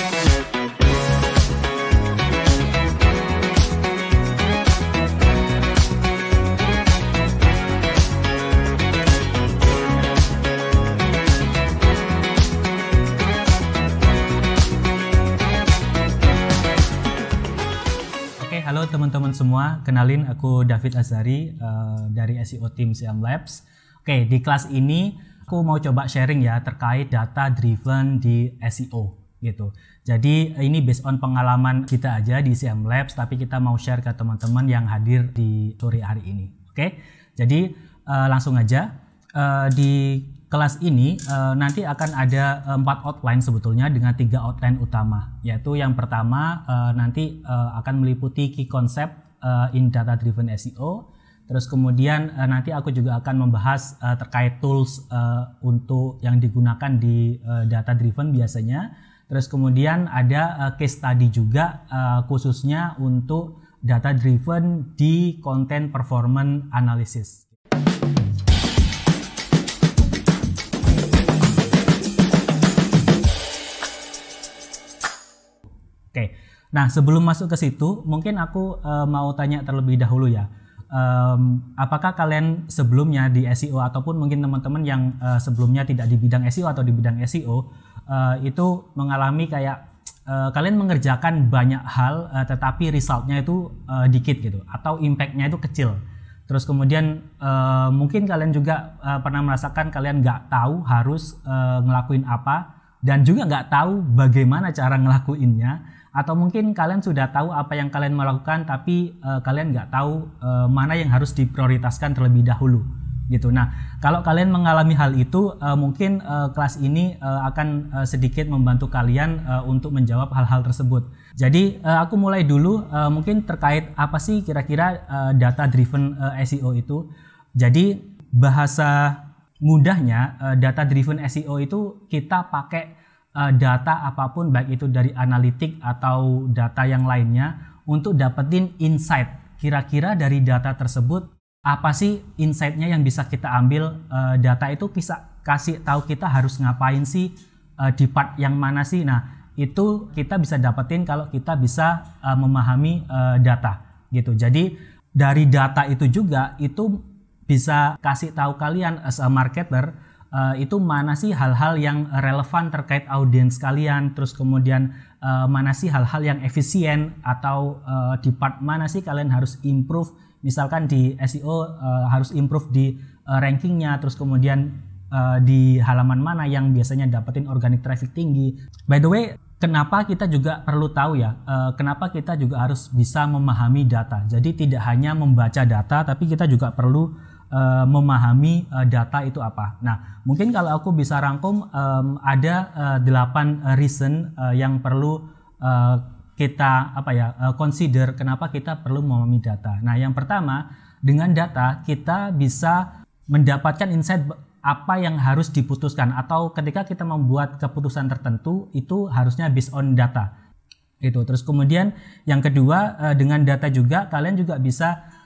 Halo teman-teman semua, kenalin aku David Azhari dari SEO Team Siam Labs. Oke, di kelas ini aku mau coba sharing ya terkait data driven di SEO gitu. Jadi ini based on pengalaman kita aja di Siam Labs, tapi kita mau share ke teman-teman yang hadir di sore hari ini. Oke, jadi langsung aja di kelas ini nanti akan ada 4 outline sebetulnya dengan 3 outline utama, yaitu yang pertama nanti akan meliputi key concept in data driven SEO. Terus kemudian nanti aku juga akan membahas terkait tools untuk yang digunakan di data driven biasanya. Terus kemudian ada case study juga khususnya untuk data driven di content performance analysis. Oke, nah sebelum masuk ke situ, mungkin aku mau tanya terlebih dahulu ya. Apakah kalian sebelumnya di SEO ataupun mungkin teman-teman yang sebelumnya tidak di bidang SEO atau di bidang SEO itu mengalami kayak kalian mengerjakan banyak hal tetapi resultnya itu dikit gitu atau impactnya itu kecil. Terus kemudian mungkin kalian juga pernah merasakan kalian nggak tahu harus ngelakuin apa dan juga nggak tahu bagaimana cara ngelakuinnya. Atau mungkin kalian sudah tahu apa yang kalian melakukan tapi kalian nggak tahu mana yang harus diprioritaskan terlebih dahulu gitu. Nah, kalau kalian mengalami hal itu mungkin kelas ini akan sedikit membantu kalian untuk menjawab hal-hal tersebut. Jadi aku mulai dulu mungkin terkait apa sih kira-kira data driven SEO itu. Jadi bahasa mudahnya data driven SEO itu kita pakai data apapun baik itu dari analitik atau data yang lainnya untuk dapetin insight. Kira-kira dari data tersebut apa sih insight-nya yang bisa kita ambil, data itu bisa kasih tahu kita harus ngapain sih, di part yang mana sih. Nah, itu kita bisa dapetin kalau kita bisa memahami data gitu. Jadi dari data itu juga itu bisa kasih tahu kalian as a marketer itu mana sih hal-hal yang relevan terkait audiens kalian, terus kemudian mana sih hal-hal yang efisien atau di part mana sih kalian harus improve, misalkan di SEO harus improve di rankingnya, terus kemudian di halaman mana yang biasanya dapetin organic traffic tinggi. By the way, kenapa kita juga perlu tahu ya, kenapa kita juga harus bisa memahami data. Jadi tidak hanya membaca data, tapi kita juga perlu memahami data itu apa. Nah, mungkin kalau aku bisa rangkum ada 8 reason yang perlu kita consider kenapa kita perlu memahami data. Nah, yang pertama, dengan data kita bisa mendapatkan insight apa yang harus diputuskan atau ketika kita membuat keputusan tertentu itu harusnya based on data. Itu. Terus kemudian yang kedua, dengan data juga kalian juga bisa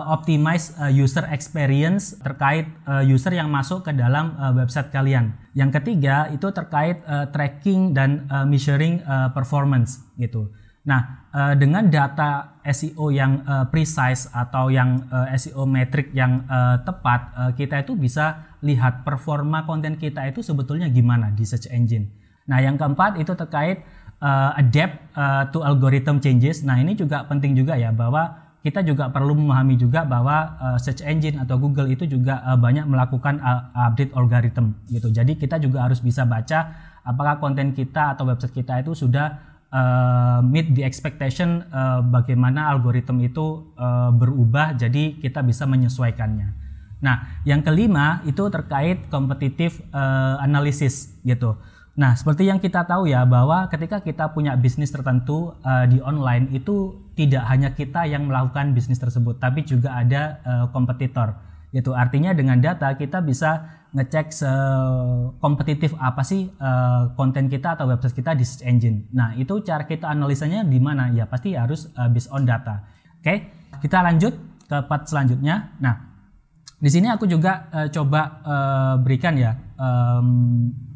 optimize user experience terkait user yang masuk ke dalam website kalian. Yang ketiga itu terkait tracking dan measuring performance gitu. Nah, dengan data SEO yang precise atau yang SEO metrik yang tepat, kita itu bisa lihat performa konten kita itu sebetulnya gimana di search engine. Nah, yang keempat itu terkait adapt to algorithm changes. Nah, ini juga penting juga ya, bahwa kita juga perlu memahami juga bahwa search engine atau Google itu juga banyak melakukan update algorithm gitu. Jadi kita juga harus bisa baca apakah konten kita atau website kita itu sudah meet the expectation, bagaimana algoritma itu berubah, jadi kita bisa menyesuaikannya. Nah, yang kelima itu terkait competitive analysis gitu. Nah, seperti yang kita tahu ya, bahwa ketika kita punya bisnis tertentu di online itu tidak hanya kita yang melakukan bisnis tersebut, tapi juga ada kompetitor. Gitu. Artinya dengan data kita bisa ngecek sekompetitif apa sih konten kita atau website kita di search engine. Nah, itu cara kita analisanya di mana? Ya pasti harus based on data. Oke, kita lanjut ke part selanjutnya. Nah, di sini aku juga coba berikan ya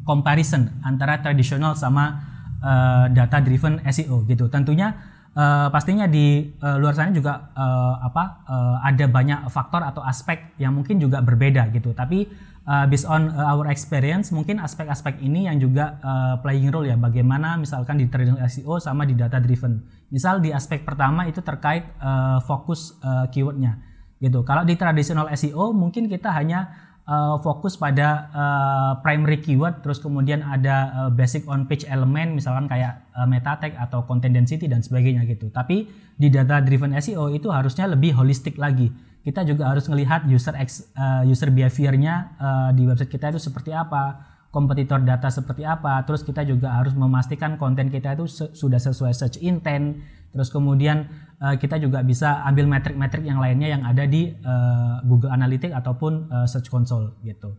comparison antara tradisional sama data driven SEO gitu. Tentunya pastinya di luar sana juga ada banyak faktor atau aspek yang mungkin juga berbeda gitu. Tapi based on our experience, mungkin aspek-aspek ini yang juga playing role ya. Bagaimana misalkan di traditional SEO sama di data driven. Misal di aspek pertama itu terkait fokus keywordnya gitu. Kalau di traditional SEO mungkin kita hanya fokus pada primary keyword, terus kemudian ada basic on page element misalkan kayak meta tag atau content density dan sebagainya gitu. Tapi di data driven SEO itu harusnya lebih holistik lagi. Kita juga harus melihat user behavior-nya di website kita itu seperti apa, kompetitor data seperti apa, terus kita juga harus memastikan konten kita itu sudah sesuai search intent. Terus kemudian kita juga bisa ambil metrik-metrik yang lainnya yang ada di Google Analytics ataupun Search Console gitu.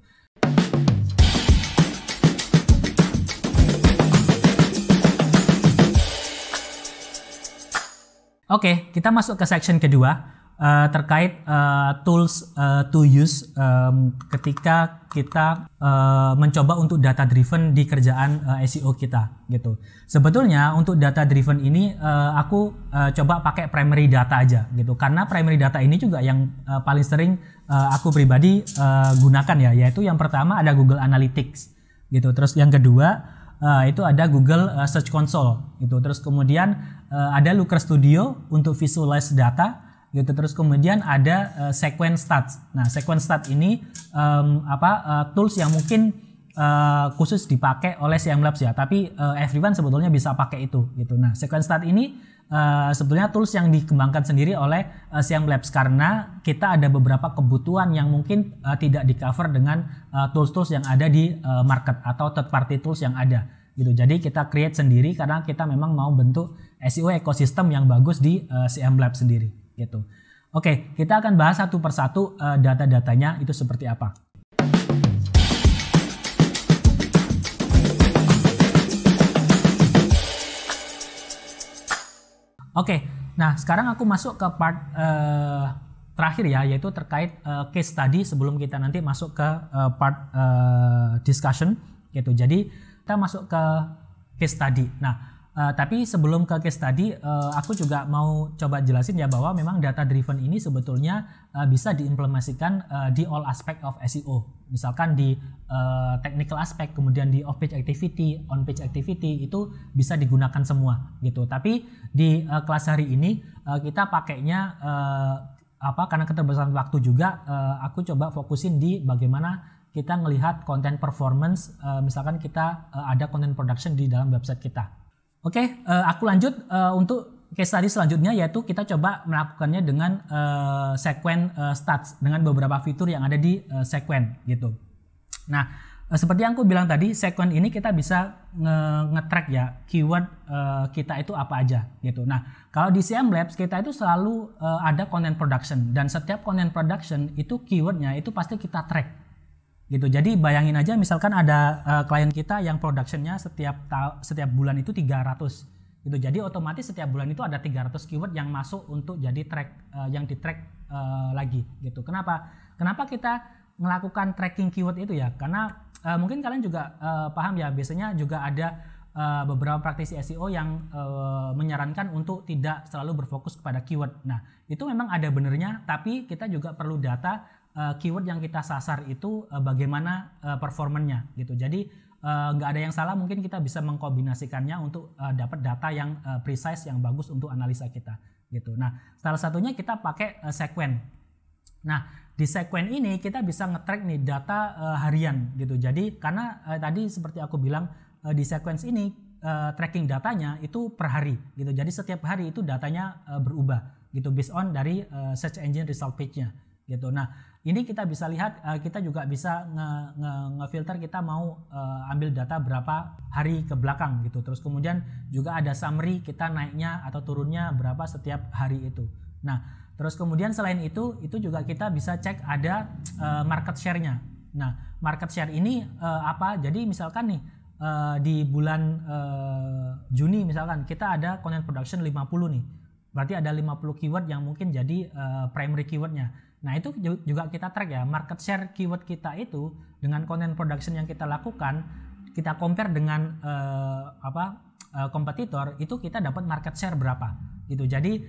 Oke, kita masuk ke section kedua terkait tools to use ketika kita mencoba untuk data driven di kerjaan SEO kita gitu. Sebetulnya untuk data driven ini aku coba pakai primary data aja gitu, karena primary data ini juga yang paling sering aku pribadi gunakan ya, yaitu yang pertama ada Google Analytics gitu, terus yang kedua itu ada Google Search Console gitu, terus kemudian ada Looker Studio untuk visualize data gitu, terus kemudian ada Sequence Stats. Nah, Sequence Stats ini tools yang mungkin khusus dipakai oleh CM Labs ya, tapi everyone sebetulnya bisa pakai itu gitu. Nah, Sequence Stats ini sebetulnya tools yang dikembangkan sendiri oleh CM Labs karena kita ada beberapa kebutuhan yang mungkin tidak di cover dengan tools-tools yang ada di market atau third party tools yang ada gitu. Jadi kita create sendiri karena kita memang mau bentuk SEO ekosistem yang bagus di CM Labs sendiri gitu. Oke, kita akan bahas satu persatu data-datanya itu seperti apa. Oke, nah sekarang aku masuk ke part terakhir ya, yaitu terkait case study sebelum kita nanti masuk ke part discussion gitu. Jadi kita masuk ke case study. Nah, tapi sebelum ke case study, aku juga mau coba jelasin ya bahwa memang data driven ini sebetulnya bisa diimplementasikan di all aspect of SEO. Misalkan di technical aspect, kemudian di off page activity, on page activity itu bisa digunakan semua gitu. Tapi di kelas hari ini kita pakainya karena keterbatasan waktu juga, aku coba fokusin di bagaimana kita melihat content performance, misalkan kita ada content production di dalam website kita. Oke, aku lanjut untuk case study selanjutnya, yaitu kita coba melakukannya dengan Sequence Stats dengan beberapa fitur yang ada di Sequence gitu. Nah, seperti yang aku bilang tadi, Sequence ini kita bisa nge-track ya keyword kita itu apa aja gitu. Nah, kalau di CM Labs kita itu selalu ada content production, dan setiap content production itu keywordnya itu pasti kita track gitu. Jadi bayangin aja misalkan ada klien kita yang productionnya setiap bulan itu 300 gitu. Jadi otomatis setiap bulan itu ada 300 keyword yang masuk untuk jadi track yang di track lagi gitu. Kenapa kita melakukan tracking keyword itu ya? Karena mungkin kalian juga paham ya, biasanya juga ada beberapa praktisi SEO yang menyarankan untuk tidak selalu berfokus kepada keyword. Nah, itu memang ada benernya, tapi kita juga perlu data keyword yang kita sasar itu bagaimana performanya gitu. Jadi nggak ada yang salah, mungkin kita bisa mengkombinasikannya untuk dapat data yang precise, yang bagus untuk analisa kita gitu. Nah, salah satunya kita pakai Sequence. Nah, di Sequence ini kita bisa nge-track nih data harian gitu. Jadi karena tadi seperti aku bilang, di Sequence ini tracking datanya itu per hari gitu. Jadi setiap hari itu datanya berubah gitu based on dari search engine result page-nya gitu. Nah, ini kita bisa lihat, kita juga bisa nge-filter kita mau ambil data berapa hari ke belakang gitu. Terus kemudian juga ada summary kita naiknya atau turunnya berapa setiap hari itu. Nah, terus kemudian selain itu juga kita bisa cek ada market share-nya. Nah, market share ini apa? Jadi misalkan nih di bulan Juni misalkan kita ada content production 50 nih. Berarti ada 50 keyword yang mungkin jadi primary keywordnya. Nah, itu juga kita track ya, market share keyword kita itu dengan content production yang kita lakukan, kita compare dengan kompetitor, itu kita dapat market share berapa gitu. Jadi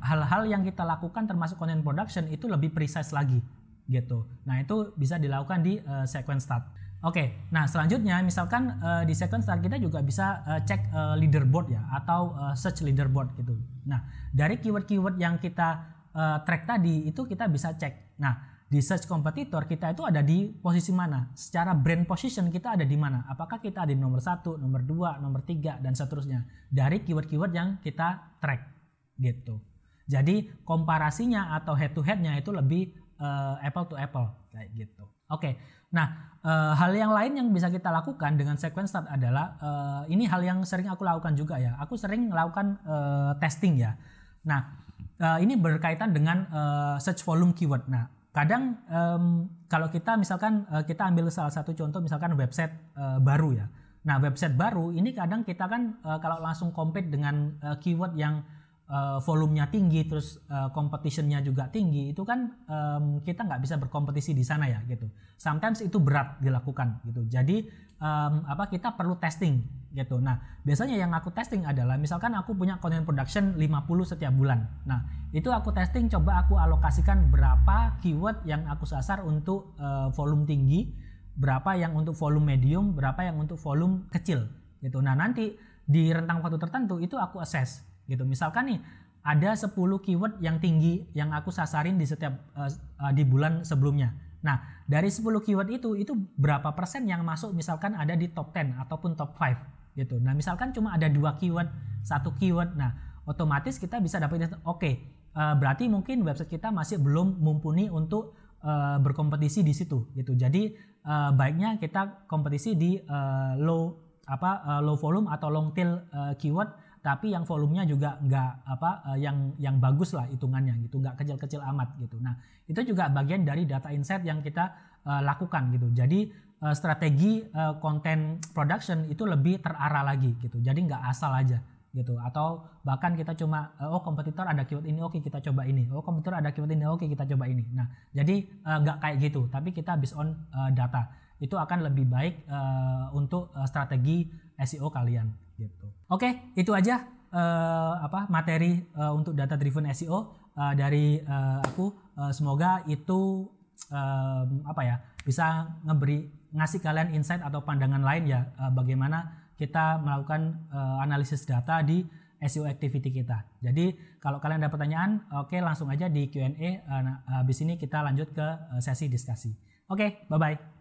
hal-hal yang kita lakukan termasuk content production itu lebih precise lagi gitu. Nah itu bisa dilakukan di sequence start. Oke, nah selanjutnya misalkan di sequence start kita juga bisa cek leaderboard ya, atau search leaderboard gitu. Nah dari keyword-keyword yang kita track tadi itu kita bisa cek. Nah di search kompetitor kita itu ada di posisi mana? Secara brand position kita ada di mana? Apakah kita ada di nomor 1, nomor 2, nomor 3 dan seterusnya dari keyword-keyword yang kita track gitu. Jadi komparasinya atau head to headnya itu lebih apple to apple kayak gitu. Oke. Nah, hal yang lain yang bisa kita lakukan dengan sequence start adalah ini hal yang sering aku lakukan juga ya. Aku sering melakukan testing ya. Nah, ini berkaitan dengan search volume keyword. Nah, kadang kalau kita misalkan kita ambil salah satu contoh misalkan website baru ya. Nah website baru ini kadang kita kan kalau langsung compete dengan keyword yang volumenya tinggi terus competitionnya juga tinggi, itu kan kita nggak bisa berkompetisi di sana ya gitu. Sometimes itu berat dilakukan gitu. Jadi kita perlu testing gitu. Nah biasanya yang aku testing adalah misalkan aku punya content production 50 setiap bulan. Nah itu aku testing, coba aku alokasikan berapa keyword yang aku sasar untuk volume tinggi, berapa yang untuk volume medium, berapa yang untuk volume kecil gitu. Nah nanti di rentang waktu tertentu itu aku assess gitu. Misalkan nih ada 10 keyword yang tinggi yang aku sasarin di setiap di bulan sebelumnya. Nah dari 10 keyword itu berapa persen yang masuk misalkan ada di top 10 ataupun top 5 gitu. Nah misalkan cuma ada 2 keyword, 1 keyword, nah otomatis kita bisa dapetin berarti mungkin website kita masih belum mumpuni untuk berkompetisi di situ gitu. Jadi baiknya kita kompetisi di low volume atau long tail keyword, tapi yang volumenya juga nggak yang bagus lah hitungannya gitu, nggak kecil-kecil amat gitu. Nah itu juga bagian dari data insight yang kita lakukan gitu. Jadi strategi content production itu lebih terarah lagi gitu. Jadi nggak asal aja gitu. Atau bahkan kita cuma kompetitor ada keyword ini, oke kita coba ini. Kompetitor ada keyword ini, oke kita coba ini. Nah jadi nggak kayak gitu, tapi kita based on data. Itu akan lebih baik untuk strategi SEO kalian gitu. Oke, itu aja materi untuk data driven SEO dari aku. Semoga itu bisa ngasih kalian insight atau pandangan lain ya, bagaimana kita melakukan analisis data di SEO activity kita. Jadi kalau kalian ada pertanyaan, oke langsung aja di Q&A. Habis ini kita lanjut ke sesi diskusi. Oke, bye bye.